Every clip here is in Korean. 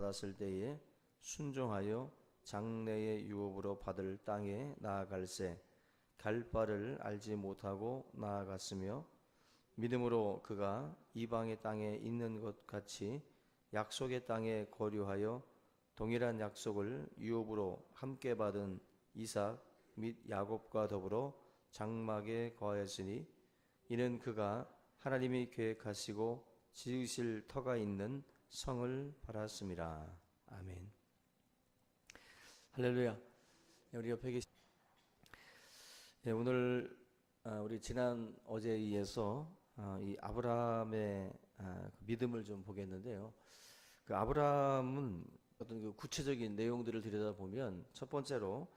받았을 때에 순종하여 장래의 유업으로 받을 땅에 나아갈새 갈 바를 알지 못하고 나아갔으며 믿음으로 그가 이방의 땅에 있는 것 같이 약속의 땅에 거류하여 동일한 약속을 유업으로 함께 받은 이삭 및 야곱과 더불어 장막에 거하였으니 이는 그가 하나님이 계획하시고 지으실 터가 있는 성을 바랐음이라. 아멘. 할렐루야. 우리 옆에 계신 오늘 우리 지난 어제에 이어서 이 아브라함의 믿음을 좀 보겠는데요. 그 아브라함은 어떤 그 구체적인 내용들을 들여다보면 첫 번째로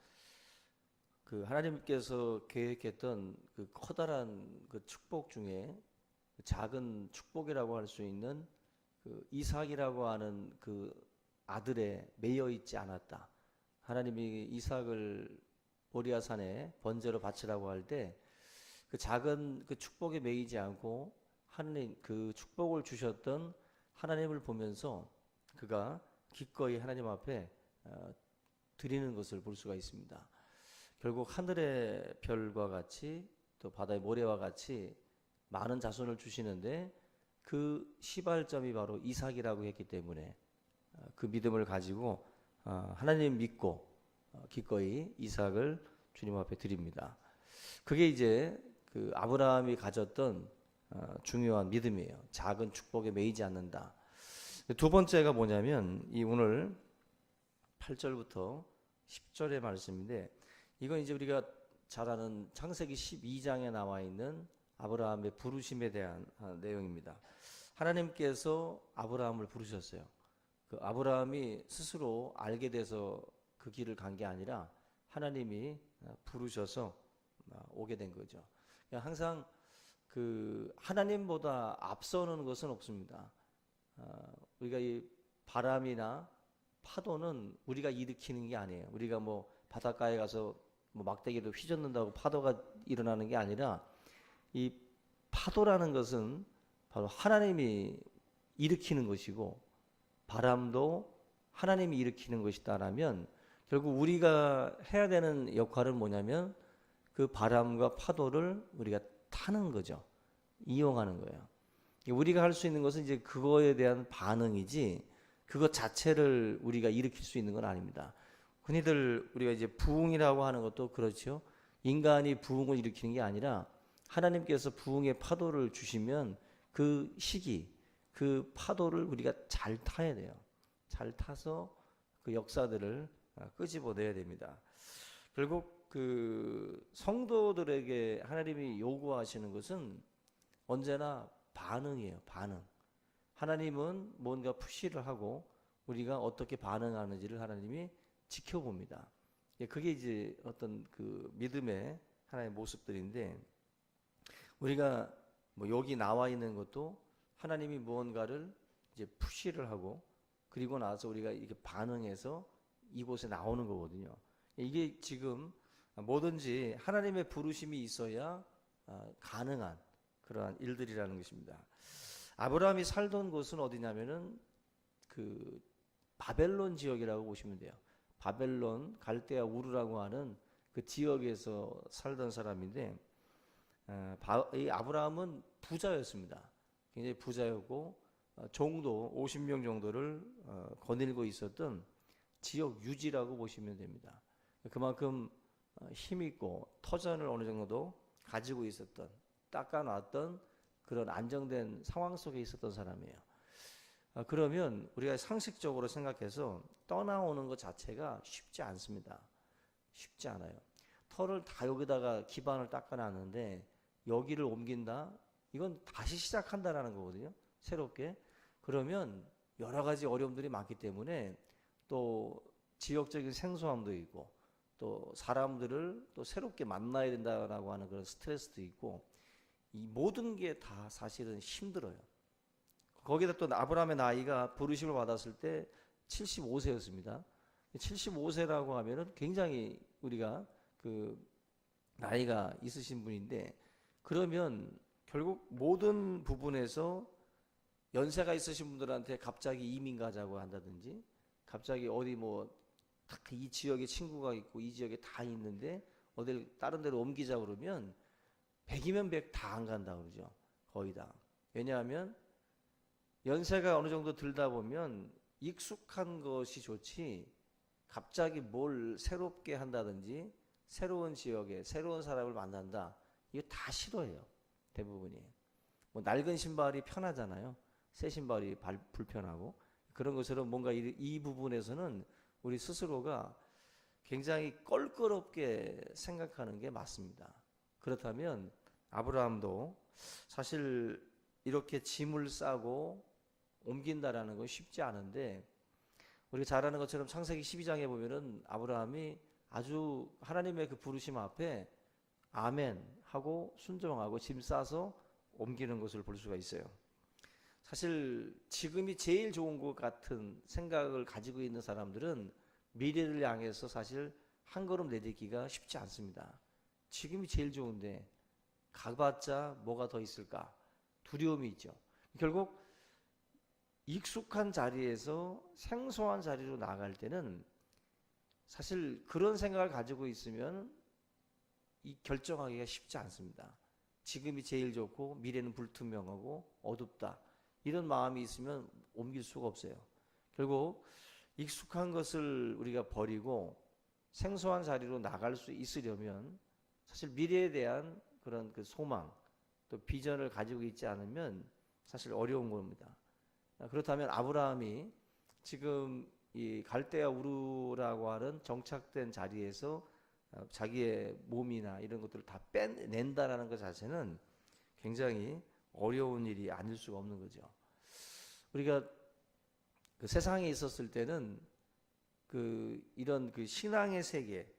그 하나님께서 계획했던 그 커다란 그 축복 중에 작은 축복이라고 할 수 있는 그 이삭이라고 하는 그 아들에 매여 있지 않았다. 하나님이 이삭을 모리아산에 번제로 바치라고 할 때 그 작은 그 축복에 매이지 않고 하나님 그 축복을 주셨던 하나님을 보면서 그가 기꺼이 하나님 앞에 드리는 것을 볼 수가 있습니다. 결국 하늘의 별과 같이 또 바다의 모래와 같이 많은 자손을 주시는데 그 시발점이 바로 이삭이라고 했기 때문에 그 믿음을 가지고 하나님 믿고 기꺼이 이삭을 주님 앞에 드립니다. 그게 이제 그 아브라함이 가졌던 중요한 믿음이에요. 작은 축복에 매이지 않는다. 두 번째가 뭐냐면 이 오늘 8절부터 10절의 말씀인데 이건 이제 우리가 잘 아는 창세기 12장에 나와 있는 아브라함의 부르심에 대한 내용입니다. 하나님께서 아브라함을 부르셨어요. 그 아브라함이 스스로 알게 돼서 그 길을 간 게 아니라 하나님이 부르셔서 오게 된 거죠. 항상 그 하나님보다 앞서는 것은 없습니다. 우리가 이 바람이나 파도는 우리가 일으키는 게 아니에요. 우리가 뭐 바닷가에 가서 뭐 막대기로 휘젓는다고 파도가 일어나는 게 아니라 이 파도라는 것은 바로 하나님이 일으키는 것이고 바람도 하나님이 일으키는 것이다라면 결국 우리가 해야 되는 역할은 뭐냐면 그 바람과 파도를 우리가 타는 거죠. 이용하는 거예요. 우리가 할 수 있는 것은 이제 그거에 대한 반응이지 그것 자체를 우리가 일으킬 수 있는 건 아닙니다. 흔히들 우리가 이제 부흥이라고 하는 것도 그렇죠. 인간이 부흥을 일으키는 게 아니라 하나님께서 부흥의 파도를 주시면 그 시기, 그 파도를 우리가 잘 타야 돼요. 잘 타서 그 역사들을 끄집어내야 됩니다. 결국 그 성도들에게 하나님이 요구하시는 것은 언제나 반응이에요. 반응. 하나님은 뭔가 푸시를 하고 우리가 어떻게 반응하는지를 하나님이 지켜봅니다. 그게 이제 어떤 그 믿음의 하나의 모습들인데 우리가 뭐 여기 나와 있는 것도 하나님이 무언가를 이제 푸시를 하고 그리고 나서 우리가 이렇게 반응해서 이곳에 나오는 거거든요. 이게 지금 뭐든지 하나님의 부르심이 있어야 가능한 그러한 일들이라는 것입니다. 아브라함이 살던 곳은 어디냐면은 그 바벨론 지역이라고 보시면 돼요. 바벨론 갈대아 우르라고 하는 그 지역에서 살던 사람인데 이 아브라함은 부자였습니다. 굉장히 부자였고 종도 50명 정도를 거닐고 있었던 지역 유지라고 보시면 됩니다. 그만큼 힘있고 터전을 어느 정도 가지고 있었던 닦아놨던 그런 안정된 상황 속에 있었던 사람이에요. 그러면 우리가 상식적으로 생각해서 떠나오는 것 자체가 쉽지 않습니다. 쉽지 않아요. 터를 다 여기다가 기반을 닦아놨는데 여기를 옮긴다? 이건 다시 시작한다라는 거거든요. 새롭게. 그러면 여러 가지 어려움들이 많기 때문에 또 지역적인 생소함도 있고 또 사람들을 또 새롭게 만나야 된다라고 하는 그런 스트레스도 있고 이 모든 게 다 사실은 힘들어요. 거기다 또 아브라함의 나이가 부르심을 받았을 때 75세였습니다. 75세라고 하면은 굉장히 우리가 그 나이가 있으신 분인데 그러면 결국 모든 부분에서 연세가 있으신 분들한테 갑자기 이민 가자고 한다든지 갑자기 어디 뭐 딱 이 지역에 친구가 있고 이 지역에 다 있는데 어딜 다른 데로 옮기자 그러면 100이면 100 다 안 간다 그러죠. 거의 다. 왜냐하면 연세가 어느 정도 들다 보면 익숙한 것이 좋지 갑자기 뭘 새롭게 한다든지 새로운 지역에 새로운 사람을 만난다. 이거 다 싫어해요. 대부분이. 뭐 낡은 신발이 편하잖아요. 새 신발이 불편하고. 그런 것처럼 뭔가 이 부분에서는 우리 스스로가 굉장히 껄끄럽게 생각하는 게 맞습니다. 그렇다면 아브라함도 사실 이렇게 짐을 싸고 옮긴다라는 건 쉽지 않은데 우리가 잘 아는 것처럼 창세기 12장에 보면은 아브라함이 아주 하나님의 그 부르심 앞에 아멘 하고 순종하고 짐 싸서 옮기는 것을 볼 수가 있어요. 사실 지금이 제일 좋은 것 같은 생각을 가지고 있는 사람들은 미래를 향해서 사실 한 걸음 내딛기가 쉽지 않습니다. 지금이 제일 좋은데 가봤자 뭐가 더 있을까? 두려움이 있죠. 결국 익숙한 자리에서 생소한 자리로 나갈 때는 사실 그런 생각을 가지고 있으면 이 결정하기가 쉽지 않습니다. 지금이 제일 좋고 미래는 불투명하고 어둡다. 이런 마음이 있으면 옮길 수가 없어요. 결국 익숙한 것을 우리가 버리고 생소한 자리로 나갈 수 있으려면 사실 미래에 대한 그런 그 소망 또 비전을 가지고 있지 않으면 사실 어려운 겁니다. 그렇다면 아브라함이 지금 이 갈대아 우르라고 하는 정착된 자리에서 자기의 몸이나 이런 것들을 다 빼낸다라는 것 자체는 굉장히 어려운 일이 아닐 수가 없는 거죠. 우리가 그 세상에 있었을 때는 이런 신앙의 세계,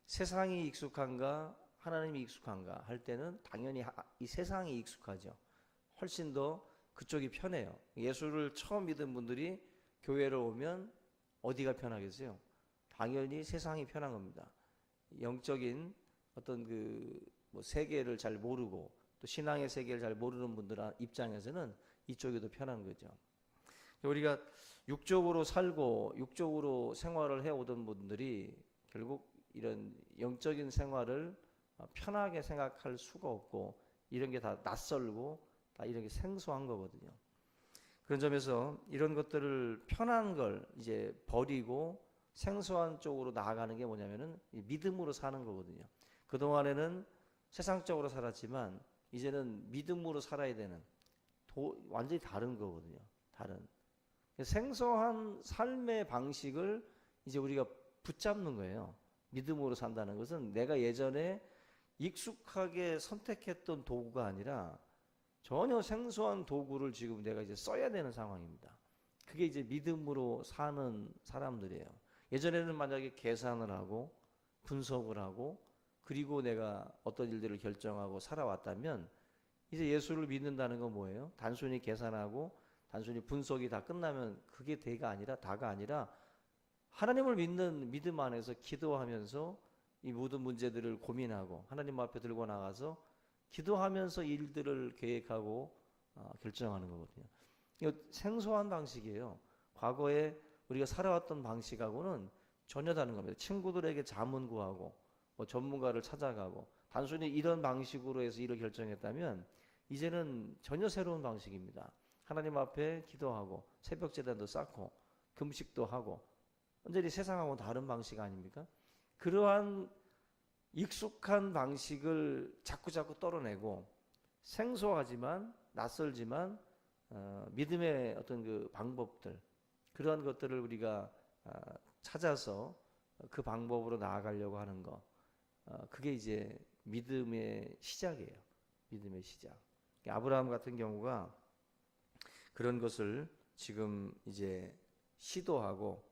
세상이 익숙한가 하나님이 익숙한가 할 때는 당연히 이 세상이 익숙하죠. 훨씬 더 그쪽이 편해요. 예수를 처음 믿은 분들이 교회를 오면 어디가 편하겠어요? 당연히 세상이 편한 겁니다. 영적인 어떤 뭐 세계를 잘 모르고 또 신앙의 세계를 잘 모르는 분들 입장에서는 이쪽이 더 편한 거죠. 우리가 육적으로 살고 육적으로 생활을 해오던 분들이 결국 이런 영적인 생활을 편하게 생각할 수가 없고 이런 게 다 낯설고 다 이런 게 생소한 거거든요. 그런 점에서 이런 것들을 편한 걸 이제 버리고 생소한 쪽으로 나아가는 게 뭐냐면은 믿음으로 사는 거거든요. 그동안에는 세상적으로 살았지만 이제는 믿음으로 살아야 되는 완전히 다른 거거든요. 다른. 생소한 삶의 방식을 이제 우리가 붙잡는 거예요. 믿음으로 산다는 것은 내가 예전에 익숙하게 선택했던 도구가 아니라 전혀 생소한 도구를 지금 내가 이제 써야 되는 상황입니다. 그게 이제 믿음으로 사는 사람들이에요. 예전에는 만약에 계산을 하고 분석을 하고 그리고 내가 어떤 일들을 결정하고 살아왔다면 이제 예수를 믿는다는 건 뭐예요? 단순히 계산하고 단순히 분석이 다 끝나면 그게 다가 아니라 하나님을 믿는 믿음 안에서 기도하면서 이 모든 문제들을 고민하고 하나님 앞에 들고 나가서 기도하면서 일들을 계획하고 결정하는 거거든요. 이거 생소한 방식이에요. 과거에 우리가 살아왔던 방식하고는 전혀 다른 겁니다. 친구들에게 자문 구하고 뭐 전문가를 찾아가고 단순히 이런 방식으로 해서 일을 결정했다면 이제는 전혀 새로운 방식입니다. 하나님 앞에 기도하고 새벽 제단도 쌓고 금식도 하고 완전히 세상하고 다른 방식 아닙니까? 그러한 익숙한 방식을 자꾸자꾸 떨어내고 생소하지만 낯설지만 믿음의 어떤 그 방법들 그러한 것들을 우리가 찾아서 그 방법으로 나아가려고 하는 거 그게 이제 믿음의 시작이에요. 믿음의 시작. 아브라함 같은 경우가 그런 것을 지금 이제 시도하고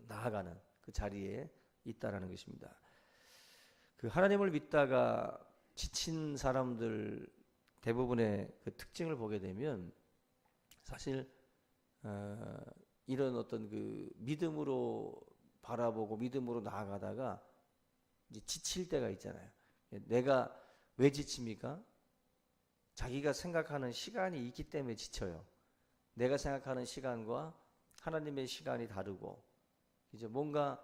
나아가는 그 자리에 있다라는 것입니다. 그 하나님을 믿다가 지친 사람들 대부분의 그 특징을 보게 되면 사실 이런 어떤 그 믿음으로 바라보고 믿음으로 나아가다가 이제 지칠 때가 있잖아요. 내가 왜 지칩니까? 자기가 생각하는 시간이 있기 때문에 지쳐요. 내가 생각하는 시간과 하나님의 시간이 다르고 이제 뭔가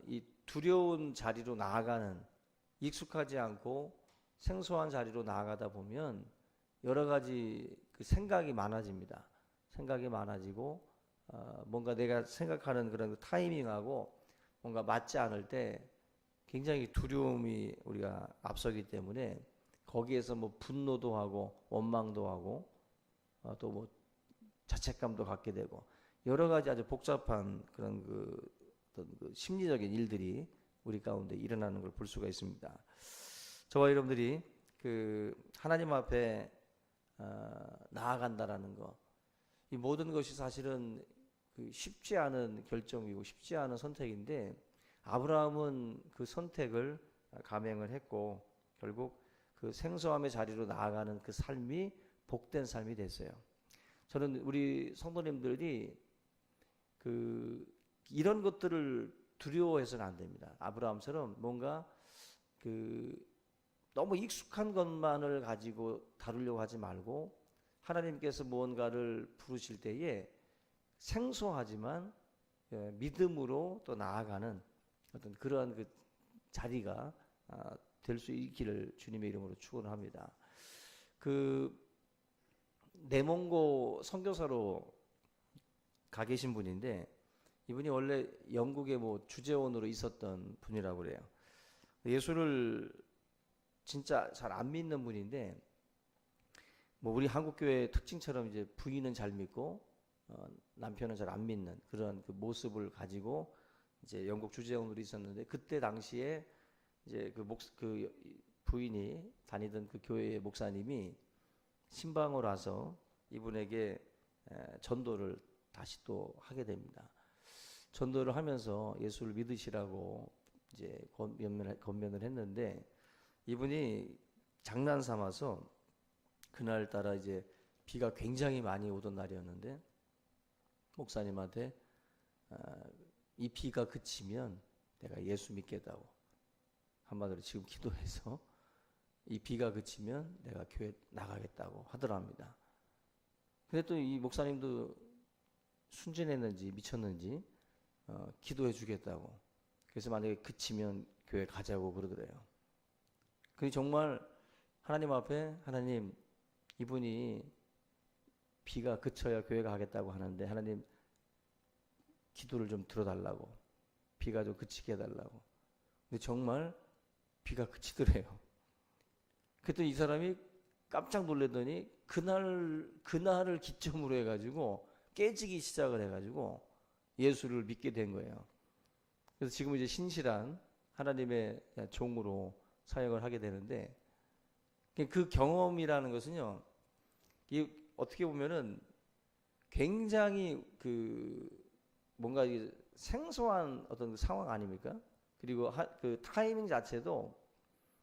이 두려운 자리로 나아가는, 익숙하지 않고 생소한 자리로 나아가다 보면 여러 가지 그 생각이 많아집니다. 생각이 많아지고 뭔가 내가 생각하는 그런 그 타이밍하고 뭔가 맞지 않을 때 굉장히 두려움이 우리가 앞서기 때문에 거기에서 뭐 분노도 하고 원망도 하고 또 뭐 자책감도 갖게 되고 여러 가지 아주 복잡한 그런 어떤 그 심리적인 일들이 우리 가운데 일어나는 걸 볼 수가 있습니다. 저와 여러분들이 그 하나님 앞에 나아간다라는 거, 이 모든 것이 사실은 그 쉽지 않은 결정이고 쉽지 않은 선택인데 아브라함은 그 선택을 감행을 했고 결국 그 생소함의 자리로 나아가는 그 삶이 복된 삶이 됐어요. 저는 우리 성도님들이 이런 것들을 두려워해서는 안 됩니다. 아브라함처럼 뭔가 너무 익숙한 것만을 가지고 다루려고 하지 말고 하나님께서 무언가를 부르실 때에 생소하지만 믿음으로 또 나아가는 어떤 그러한 그 자리가 될 수 있기를 주님의 이름으로 축원합니다. 내몽고 선교사로 가 계신 분인데 이분이 원래 영국의 뭐 주재원으로 있었던 분이라고 그래요. 예수를 진짜 잘 안 믿는 분인데 뭐 우리 한국 교회 특징처럼 이제 부인은 잘 믿고 남편은 잘 안 믿는 그런 그 모습을 가지고 이제 영국 주재원으로 있었는데 그때 당시에 이제 그 부인이 다니던 그 교회의 목사님이 신방을 와서 이분에게 전도를 다시 또 하게 됩니다. 전도를 하면서 예수를 믿으시라고 이제 권면을 했는데 이분이 장난 삼아서 그날따라 이제 비가 굉장히 많이 오던 날이었는데 목사님한테 이 비가 그치면 내가 예수 믿겠다고 한마디로 지금 기도해서 이 비가 그치면 내가 교회 나가겠다고 하더랍니다. 근데 또 이 목사님도 순진했는지 미쳤는지 기도해 주겠다고 그래서 만약에 그치면 교회 가자고 그러더래요. 근데 정말 하나님 앞에 하나님 이분이 비가 그쳐야 교회가 가겠다고 하는데 하나님 기도를 좀 들어달라고 비가 좀 그치게 해달라고. 근데 정말 비가 그치더래요. 그랬더니 이 사람이 깜짝 놀랐더니 그날을 기점으로 해가지고 깨지기 시작을 해가지고 예수를 믿게 된 거예요. 그래서 지금 이제 신실한 하나님의 종으로 사역을 하게 되는데 그 경험이라는 것은요, 이 어떻게 보면은 굉장히 뭔가 생소한 어떤 그 상황 아닙니까? 그리고 그 타이밍 자체도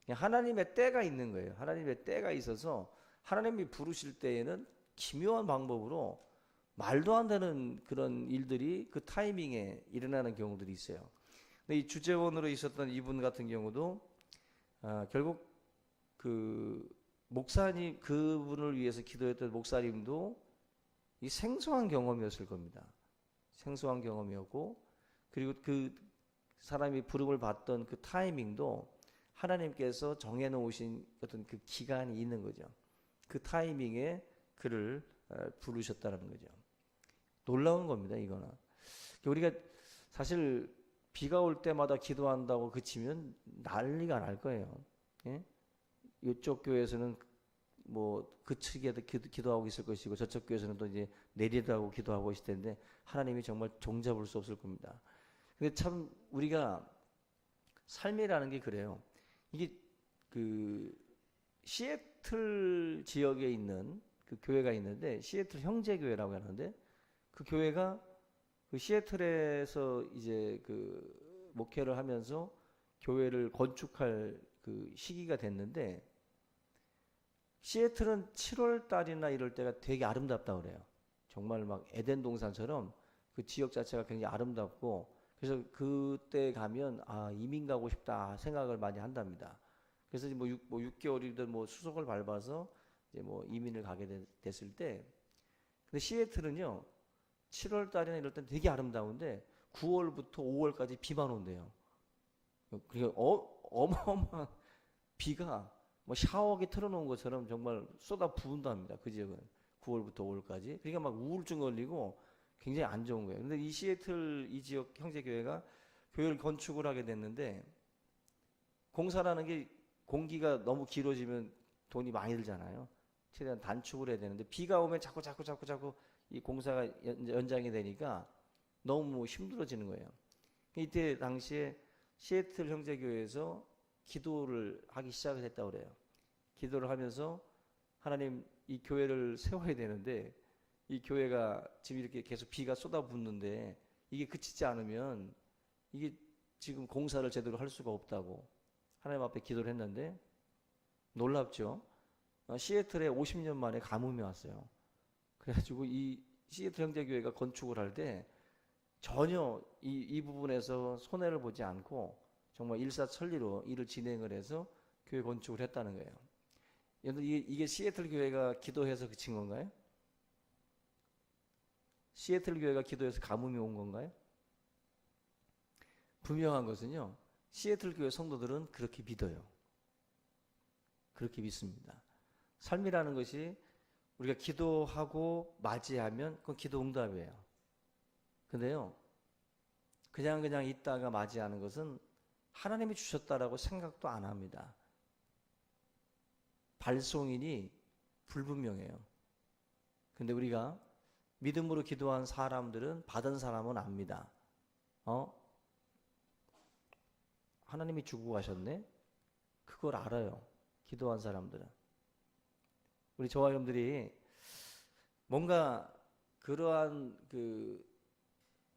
하나님의 때가 있는 거예요. 하나님의 때가 있어서 하나님이 부르실 때에는 기묘한 방법으로 말도 안 되는 그런 일들이 그 타이밍에 일어나는 경우들이 있어요. 근데 이 주재원으로 있었던 이분 같은 경우도 결국 그 목사님 그분을 위해서 기도했던 목사님도 이 생소한 경험이었을 겁니다. 생소한 경험이었고 그리고 그 사람이 부름을 받던 그 타이밍도 하나님께서 정해놓으신 어떤 그 기간이 있는 거죠. 그 타이밍에 그를 부르셨다는 거죠. 놀라운 겁니다, 이거는. 우리가 사실 비가 올 때마다 기도한다고 그치면 난리가 날 거예요. 예? 이쪽 교회에서는 뭐 그치게 기도하고 있을 것이고 저쪽 교회에서는 또 이제 내리라고 기도하고 있을 텐데 하나님이 정말 종잡을 수 없을 겁니다. 근데 참 우리가 삶이라는 게 그래요. 이게 그 시애틀 지역에 있는 그 교회가 있는데 시애틀 형제교회라고 하는데 그 교회가 그 시애틀에서 이제 그 목회를 하면서 교회를 건축할 그 시기가 됐는데 시애틀은 7월 달이나 이럴 때가 되게 아름답다고 그래요. 정말 막 에덴 동산처럼 그 지역 자체가 굉장히 아름답고 그래서 그때 가면 이민 가고 싶다 생각을 많이 한답니다. 그래서 뭐 6개월이든 뭐 수속을 밟아서 이제 뭐 이민을 가게 됐을 때 근데 시애틀은요 7월 달이나 이럴 땐 되게 아름다운데 9월부터 5월까지 비만 온대요. 그러니까 어마어마한 비가 뭐 샤워기 틀어놓은 것처럼 정말 쏟아 부은답니다. 그 지역은 9월부터 5월까지. 그러니까 막 우울증 걸리고 굉장히 안 좋은 거예요. 근데 이 시애틀 이 지역 형제교회가 교회를 건축을 하게 됐는데 공사라는 게 공기가 너무 길어지면 돈이 많이 들잖아요. 최대한 단축을 해야 되는데 비가 오면 자꾸 이 공사가 연장이 되니까 너무 힘들어지는 거예요. 이때 당시에 시애틀 형제교회에서 기도를 하기 시작을 했다고 그래요. 기도를 하면서 하나님 이 교회를 세워야 되는데 이 교회가 지금 이렇게 계속 비가 쏟아붓는데 이게 그치지 않으면 이게 지금 공사를 제대로 할 수가 없다고 하나님 앞에 기도를 했는데 놀랍죠. 시애틀에 50년 만에 가뭄이 왔어요. 그래가지고 이 시애틀 형제교회가 건축을 할 때 전혀 이 부분에서 손해를 보지 않고 정말 일사천리로 일을 진행을 해서 교회 건축을 했다는 거예요. 이게 시애틀 교회가 기도해서 그친 건가요? 시애틀 교회가 기도해서 가뭄이 온 건가요? 분명한 것은요, 시애틀 교회 성도들은 그렇게 믿어요. 그렇게 믿습니다. 삶이라는 것이 우리가 기도하고 맞이하면 그건 기도 응답이에요. 근데요, 그냥 있다가 맞이하는 것은 하나님이 주셨다라고 생각도 안 합니다. 발송인이 불분명해요. 근데 우리가 믿음으로 기도한 사람들은 받은 사람은 압니다. 하나님이 주고 가셨네? 그걸 알아요. 기도한 사람들은. 우리 저와 여러분들이 뭔가 그러한 그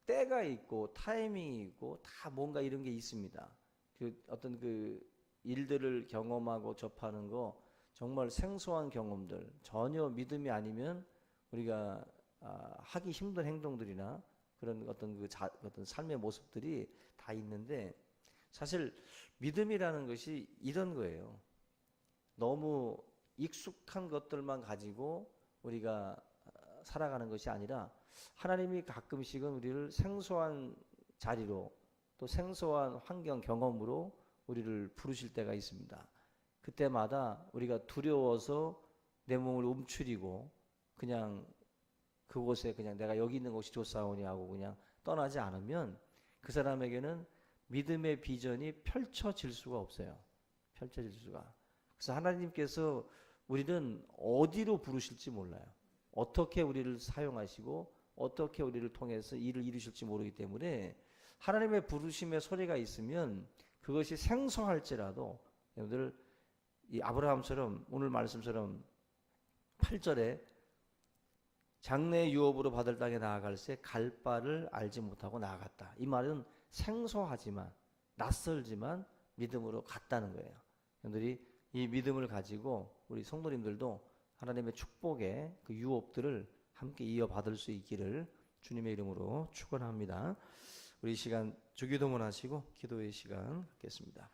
때가 있고 타이밍이 있고 다 뭔가 이런 게 있습니다. 그 어떤 그 일들을 경험하고 접하는 거 정말 생소한 경험들, 전혀 믿음이 아니면 우리가 하기 힘든 행동들이나 그런 어떤 어떤 삶의 모습들이 다 있는데 사실 믿음이라는 것이 이런 거예요. 너무 익숙한 것들만 가지고 우리가 살아가는 것이 아니라 하나님이 가끔씩은 우리를 생소한 자리로 또 생소한 환경 경험으로 우리를 부르실 때가 있습니다. 그때마다 우리가 두려워서 내 몸을 움츠리고 그냥 그곳에 그냥 내가 여기 있는 곳이 좋사오니 하고 그냥 떠나지 않으면 그 사람에게는 믿음의 비전이 펼쳐질 수가 없어요. 펼쳐질 수가. 그래서 하나님께서 우리는 어디로 부르실지 몰라요. 어떻게 우리를 사용하시고 어떻게 우리를 통해서 일을 이루실지 모르기 때문에 하나님의 부르심의 소리가 있으면 그것이 생소할지라도 여러분들 이 아브라함처럼 오늘 말씀처럼 8절에 장래 유업으로 받을 땅에 나아갈새 갈 바를 알지 못하고 나아갔다. 이 말은 생소하지만 낯설지만 믿음으로 갔다는 거예요. 여러분들이 이 믿음을 가지고 우리 성도님들도 하나님의 축복의 그 유업들을 함께 이어받을 수 있기를 주님의 이름으로 축원합니다. 우리 이 시간 주기도문 하시고 기도의 시간 갖겠습니다.